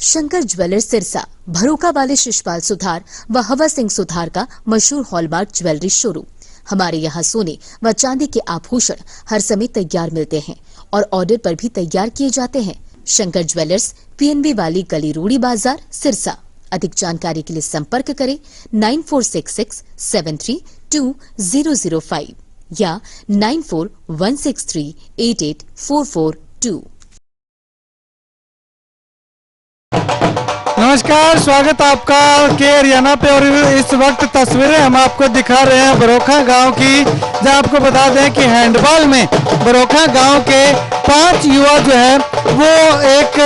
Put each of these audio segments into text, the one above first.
Shankar jewellers Sirsa भरोका वाले शिशपाल सुथार व हवा सिंह सुथार का मशहूर हॉलमार्क ज्वेलरी शोरूम। हमारे यहाँ सोने व चांदी के आभूषण हर समय तैयार मिलते हैं और ऑर्डर पर भी तैयार किए जाते हैं। शंकर ज्वेलर्स PNB वाली गली रूड़ी बाजार सिरसा। अधिक जानकारी के लिए संपर्क करें 9466732005 या 9416388442। नमस्कार, स्वागत आपका के हरियाणा पे। और इस वक्त तस्वीरें हम आपको दिखा रहे हैं बरोखा गांव की, जहां आपको बता दें कि हैंडबॉल में बरोखा गांव के 5 युवा जो है वो एक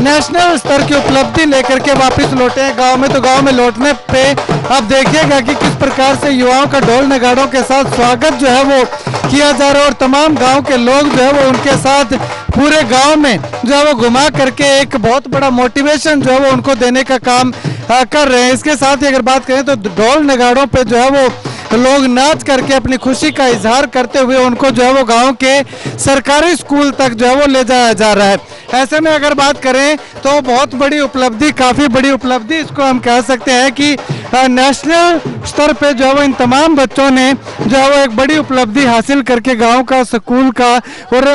नेशनल स्तर की उपलब्धि लेकर के वापस लौटे हैं गांव में। तो गांव में लौटने पे आप देखिएगा कि किस प्रकार से युवाओं का ढोल नगाड़ों के साथ स्वागत जो है वो किया जा रहा है और तमाम गाँव के लोग जो है वो उनके साथ पूरे गांव में जो है वो घुमा करके एक बहुत बड़ा मोटिवेशन जो है वो उनको देने का काम कर रहे हैं। इसके साथ ही अगर बात करें तो ढोल नगाड़ों पे जो है वो लोग नाच करके अपनी खुशी का इजहार करते हुए उनको जो है वो गांव के सरकारी स्कूल तक जो है वो ले जाया जा रहा है। ऐसे में अगर बात करें तो बहुत बड़ी उपलब्धि, काफ़ी बड़ी उपलब्धि इसको हम कह सकते हैं कि नेशनल स्तर पे जो है वो इन तमाम बच्चों ने जो है वो एक बड़ी उपलब्धि हासिल करके गांव का, स्कूल का और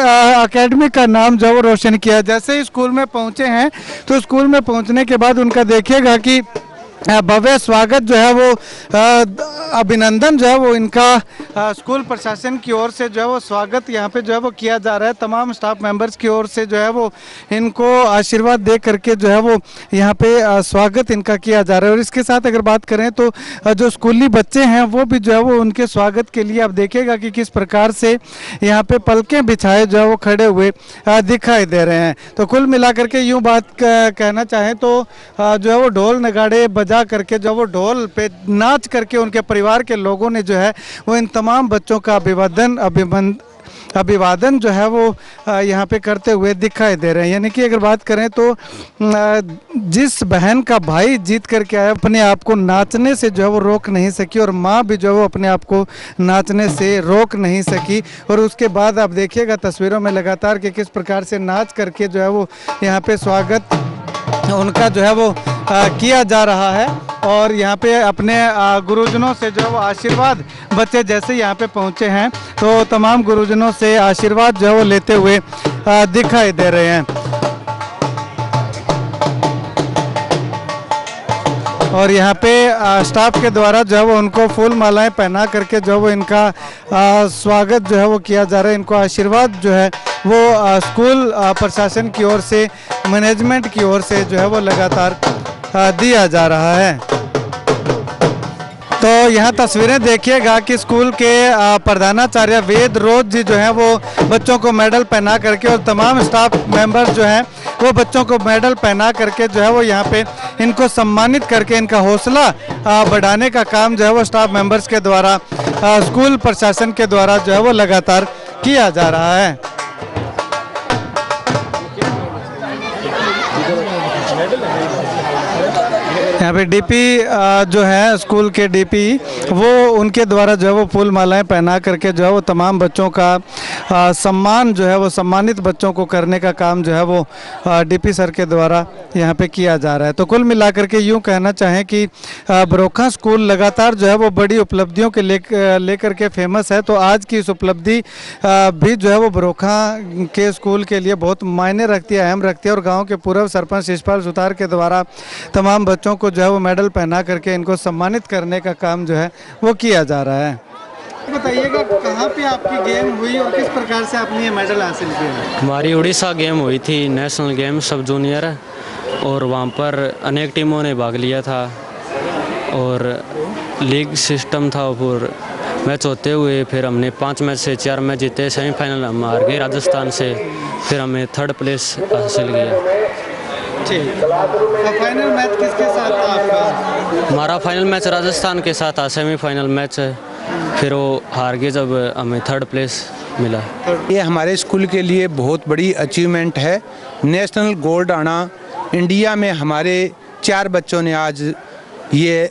एकेडमी का नाम जो है वो रोशन किया। जैसे ही स्कूल में पहुंचे हैं तो स्कूल में पहुंचने के बाद उनका देखिएगा कि भव्य स्वागत जो है वो अभिनंदन जो है वो इनका स्कूल प्रशासन की ओर से जो है वो स्वागत यहाँ पे जो है वो किया जा रहा है। तमाम स्टाफ मेंबर्स की ओर से जो है वो इनको आशीर्वाद दे करके जो है वो यहाँ पे स्वागत इनका किया जा रहा है। और इसके साथ अगर बात करें तो जो स्कूली बच्चे हैं वो भी जो है वो उनके स्वागत के लिए आप देखिएगा कि किस प्रकार से यहाँ पे पलकें बिछाए जो है वो खड़े हुए दिखाई दे रहे हैं। तो कुल मिलाकर के यूँ बात कहना चाहें तो जो है वो ढोल नगाड़े बजा करके जो वो ढोल पे नाच करके उनके परिवार के लोगों ने जो है वो इन तमाम बच्चों का अभिवादन जो है वो यहाँ पे करते हुए दिखाई दे रहे हैं। यानी कि अगर बात करें तो जिस बहन का भाई जीत करके आया, अपने आप को नाचने से जो है वो रोक नहीं सकी और माँ भी जो है वो अपने आप को नाचने से रोक नहीं सकी। और उसके बाद आप देखिएगा तस्वीरों में लगातार कि किस प्रकार से नाच करके जो है वो यहाँ पे स्वागत उनका जो है वो किया जा रहा है। और यहाँ पे अपने गुरुजनों से जो है वो आशीर्वाद, बच्चे जैसे यहाँ पे पहुँचे हैं तो तमाम गुरुजनों से आशीर्वाद जो है वो लेते हुए दिखाई दे रहे हैं। और यहाँ पे स्टाफ के द्वारा जो है वो उनको फूल मालाएं पहना करके जो है वो इनका स्वागत जो है वो किया जा रहा है। इनको आशीर्वाद जो है वो स्कूल प्रशासन की ओर से, मैनेजमेंट की ओर से जो है वो लगातार दिया जा रहा है। तो यहाँ तस्वीरें देखिएगा कि स्कूल के प्रधानाचार्य वेद रोज जी जो है वो बच्चों को मेडल पहना करके और तमाम स्टाफ मेंबर जो हैं वो बच्चों को मेडल पहना करके जो है वो यहाँ पे इनको सम्मानित करके इनका हौसला बढ़ाने का काम जो है वो स्टाफ मेंबर्स के द्वारा, स्कूल प्रशासन के द्वारा जो है वो लगातार किया जा रहा है। यहाँ पे डीपी जो है स्कूल के डीपी वो उनके द्वारा जो है वो फूल मालाएं पहना करके जो है वो तमाम बच्चों का सम्मान जो है वो, सम्मानित बच्चों को करने का काम जो है वो डीपी सर के द्वारा यहाँ पे किया जा रहा है। तो कुल मिलाकर के यूँ कहना चाहें कि बरोखा स्कूल लगातार जो है वो बड़ी उपलब्धियों के लेकर के फेमस है। तो आज की इस उपलब्धि भी जो है वो बरोखा के स्कूल के लिए बहुत मायने रखती है, अहम रखती है। और गाँव के पूर्व सरपंच शिशपाल सुथार के द्वारा तमाम बच्चों को जो है वो मेडल पहना करके इनको सम्मानित करने का काम जो है वो किया जा रहा है। बताइएगा कहाँ पे आपकी गेम हुई और किस प्रकार से आपने ये मेडल हासिल किया? हमारी उड़ीसा गेम हुई थी, नेशनल गेम सब जूनियर, और वहाँ पर अनेक टीमों ने भाग लिया था और लीग सिस्टम था। और मैच होते हुए फिर हमने 5 मैच से 4 मैच जीते, सेमीफाइनल हम हार गए राजस्थान से, फिर हमें 3rd प्लेस हासिल किया। फाइनल मैच किसके साथ था आपका? हमारा फाइनल मैच राजस्थान के साथ था, सेमीफाइनल मैच, फिर वो हार गए जब हमें 3rd प्लेस मिला। ये हमारे स्कूल के लिए बहुत बड़ी अचीवमेंट है। नेशनल गोल्ड आना इंडिया में हमारे 4 बच्चों ने आज ये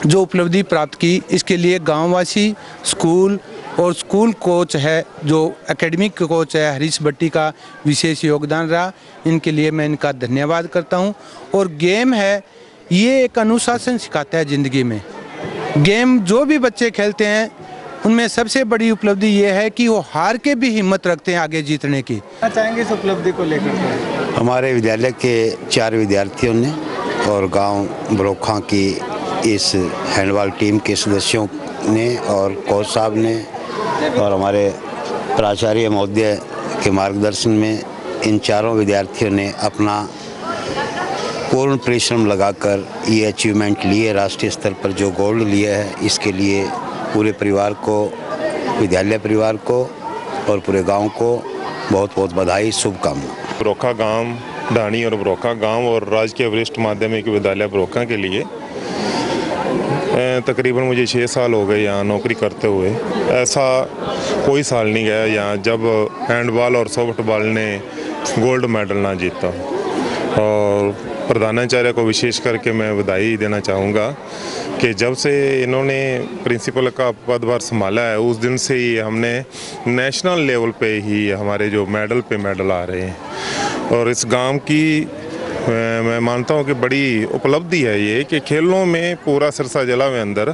जो उपलब्धि प्राप्त की, इसके लिए गांववासी, स्कूल और स्कूल कोच है जो एकेडमिक कोच है हरीश भट्टी का विशेष योगदान रहा। इनके लिए मैं इनका धन्यवाद करता हूँ। और गेम है ये एक अनुशासन सिखाता है ज़िंदगी में। गेम जो भी बच्चे खेलते हैं उनमें सबसे बड़ी उपलब्धि ये है कि वो हार के भी हिम्मत रखते हैं आगे जीतने की। चाहेंगे इस उपलब्धि को लेकर? हमारे विद्यालय के 4 विद्यार्थियों ने और गांव बरोखा की इस हैंडबॉल टीम के सदस्यों ने और कोच साहब ने और हमारे प्राचार्य महोदय के मार्गदर्शन में इन चारों विद्यार्थियों ने अपना पूर्ण परिश्रम लगाकर ये अचीवमेंट लिए। राष्ट्रीय स्तर पर जो गोल्ड लिया है इसके लिए पूरे परिवार को, विद्यालय परिवार को और पूरे गांव को बहुत बहुत बधाई, शुभकामनाएं। बरोखा गांव, ढाणी और बरोखा गांव और राजकीय वरिष्ठ माध्यमिक विद्यालय बरोखा के लिए तकरीबन मुझे 6 साल हो गए यहाँ नौकरी करते हुए। ऐसा कोई साल नहीं गया यहाँ जब हैंडबॉल और सॉफ्टबॉल ने गोल्ड मेडल ना जीता। और प्रधानाचार्य को विशेष करके मैं बधाई देना चाहूँगा कि जब से इन्होंने प्रिंसिपल का पदभार संभाला है उस दिन से ही हमने नेशनल लेवल पे ही हमारे जो मेडल आ रहे हैं। और इस गांव की मैं मानता हूँ कि बड़ी उपलब्धि है ये कि खेलों में पूरा सिरसा जिला में अंदर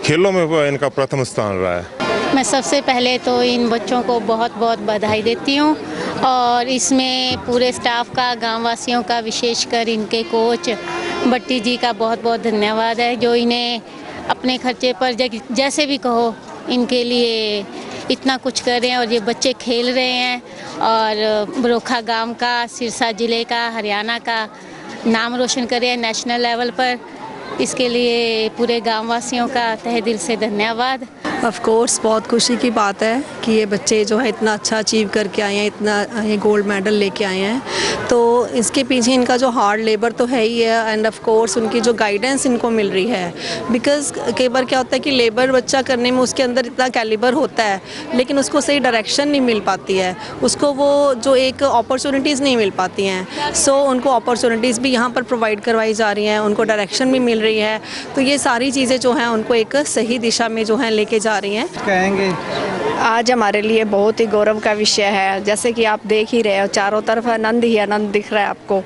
खेलों में इनका प्रथम स्थान रहा है। मैं सबसे पहले तो इन बच्चों को बहुत बहुत बधाई देती हूँ और इसमें पूरे स्टाफ का, गांव वासियों का, विशेषकर इनके कोच भट्टी जी का बहुत बहुत धन्यवाद है जो इन्हें अपने खर्चे पर जैसे भी कहो इनके लिए इतना कुछ कर रहे हैं और ये बच्चे खेल रहे हैं और बरोखा गांव का, सिरसा ज़िले का, हरियाणा का नाम रोशन कर रहे हैं नेशनल लेवल पर। इसके लिए पूरे गांव वासियों का तहे दिल से धन्यवाद। ऑफ कोर्स बहुत खुशी की बात है कि ये बच्चे जो है इतना अच्छा अचीव करके आए हैं, इतना ये गोल्ड मेडल लेके आए हैं। तो इसके पीछे इनका जो हार्ड लेबर तो है ही है एंड ऑफ कोर्स उनकी जो गाइडेंस इनको मिल रही है। बिकॉज कई बार क्या होता है कि लेबर बच्चा करने में उसके अंदर इतना कैलिबर होता है लेकिन उसको सही डायरेक्शन नहीं मिल पाती है, उसको वो जो एक अपॉर्चुनिटीज़ नहीं मिल पाती हैं। सो उनको अपॉर्चुनिटीज़ भी यहाँ पर प्रोवाइड करवाई जा रही हैं, उनको डायरेक्शन भी मिल रही है। तो ये सारी चीज़ें जो हैं उनको एक सही दिशा में जो है लेके जा रही हैं। कहेंगे आज हमारे लिए बहुत ही गौरव का विषय है। जैसे कि आप देख ही रहे हो चारों तरफ आनंद ही आनंद दिख रहा है आपको।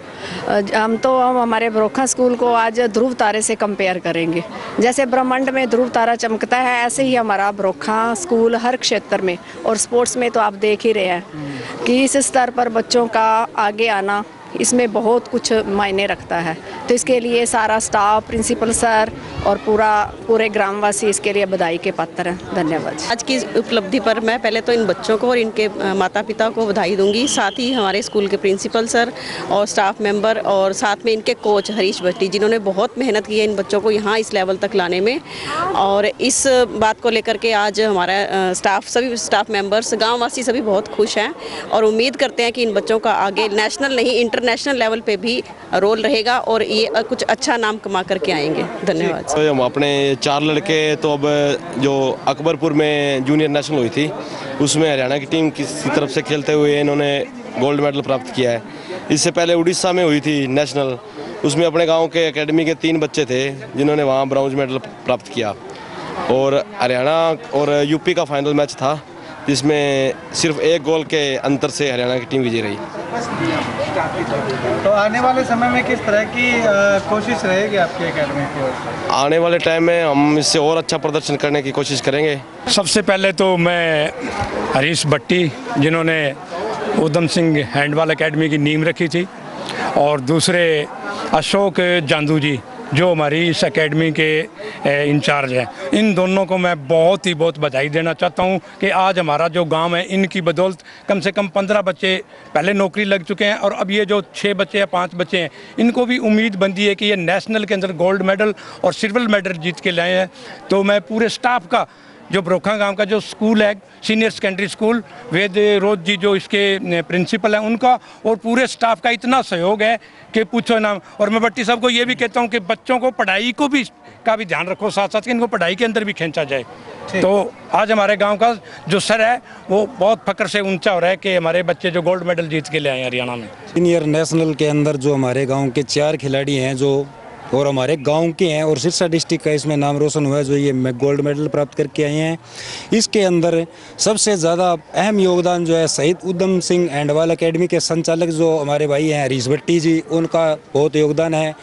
हम हमारे बरोखा स्कूल को आज ध्रुव तारे से कंपेयर करेंगे। जैसे ब्रह्मांड में ध्रुव तारा चमकता है ऐसे ही हमारा बरोखा स्कूल हर क्षेत्र में और स्पोर्ट्स में तो आप देख ही रहे हैं कि इस स्तर पर बच्चों का आगे आना इसमें बहुत कुछ मायने रखता है। तो इसके लिए सारा स्टाफ, प्रिंसिपल सर और पूरे ग्रामवासी इसके लिए बधाई के पात्र हैं। धन्यवाद। आज की उपलब्धि पर मैं पहले तो इन बच्चों को और इनके माता पिता को बधाई दूंगी, साथ ही हमारे स्कूल के प्रिंसिपल सर और स्टाफ मेंबर और साथ में इनके कोच हरीश भट्टी जिन्होंने बहुत मेहनत की है इन बच्चों को यहाँ इस लेवल तक लाने में। और इस बात को लेकर के आज हमारा स्टाफ, सभी स्टाफ मेंबर्स, गाँववासी सभी बहुत खुश हैं और उम्मीद करते हैं कि इन बच्चों का आगे नेशनल नहीं इंटरनेशनल लेवल पे भी रोल रहेगा और ये कुछ अच्छा नाम कमा करके आएंगे। धन्यवाद। तो हम अपने 4 लड़के तो अब जो अकबरपुर में जूनियर नेशनल हुई थी उसमें हरियाणा की टीम की तरफ से खेलते हुए इन्होंने गोल्ड मेडल प्राप्त किया है। इससे पहले उड़ीसा में हुई थी नेशनल, उसमें अपने गांव के एकेडमी के 3 बच्चे थे जिन्होंने वहां ब्रॉन्ज मेडल प्राप्त किया। और हरियाणा और यूपी का फाइनल मैच था जिसमें सिर्फ 1 गोल के अंतर से हरियाणा की टीम विजयी रही। तो आने वाले समय में किस तरह की कोशिश रहेगी आपकी एकेडमी की ओर से? आने वाले टाइम में हम इससे और अच्छा प्रदर्शन करने की कोशिश करेंगे। सबसे पहले तो मैं हरीश भट्टी जिन्होंने उधम सिंह हैंडबॉल एकेडमी की नींव रखी थी और दूसरे अशोक जांदू जी जो हमारी इस एकेडमी के इंचार्ज हैं, इन दोनों को मैं बहुत बधाई देना चाहता हूं कि आज हमारा जो गांव है इनकी बदौलत कम से कम 15 बच्चे पहले नौकरी लग चुके हैं और अब ये जो 6 बच्चे या 5 बच्चे हैं इनको भी उम्मीद बनती है कि ये नेशनल के अंदर गोल्ड मेडल और सिल्वर मेडल जीत के लाए हैं। तो मैं पूरे स्टाफ का, जो बरोखा गांव का जो स्कूल है सीनियर सेकेंडरी स्कूल, वेद रोज जी जो इसके प्रिंसिपल हैं उनका और पूरे स्टाफ का इतना सहयोग है कि पूछो ना। और मैं भट्टी साहब को ये भी कहता हूँ कि बच्चों को पढ़ाई को भी का भी ध्यान रखो, साथ साथ इनको पढ़ाई के अंदर भी खींचा जाए। तो आज हमारे गांव का जो सर है वो बहुत फक्र से ऊंचा हो रहा है कि हमारे बच्चे जो गोल्ड मेडल जीत के ले आए हरियाणा में। सीनियर नेशनल के अंदर जो हमारे गाँव के 4 खिलाड़ी हैं जो और हमारे गांव के हैं और सिरसा डिस्ट्रिक्ट का इसमें नाम रोशन हुआ है, जो ये गोल्ड मेडल प्राप्त करके आए हैं। इसके अंदर सबसे ज़्यादा अहम योगदान जो है शहीद उधम सिंह हैंडबॉल एकेडमी के संचालक जो हमारे भाई हैं हरीश भट्टी जी, उनका बहुत योगदान है।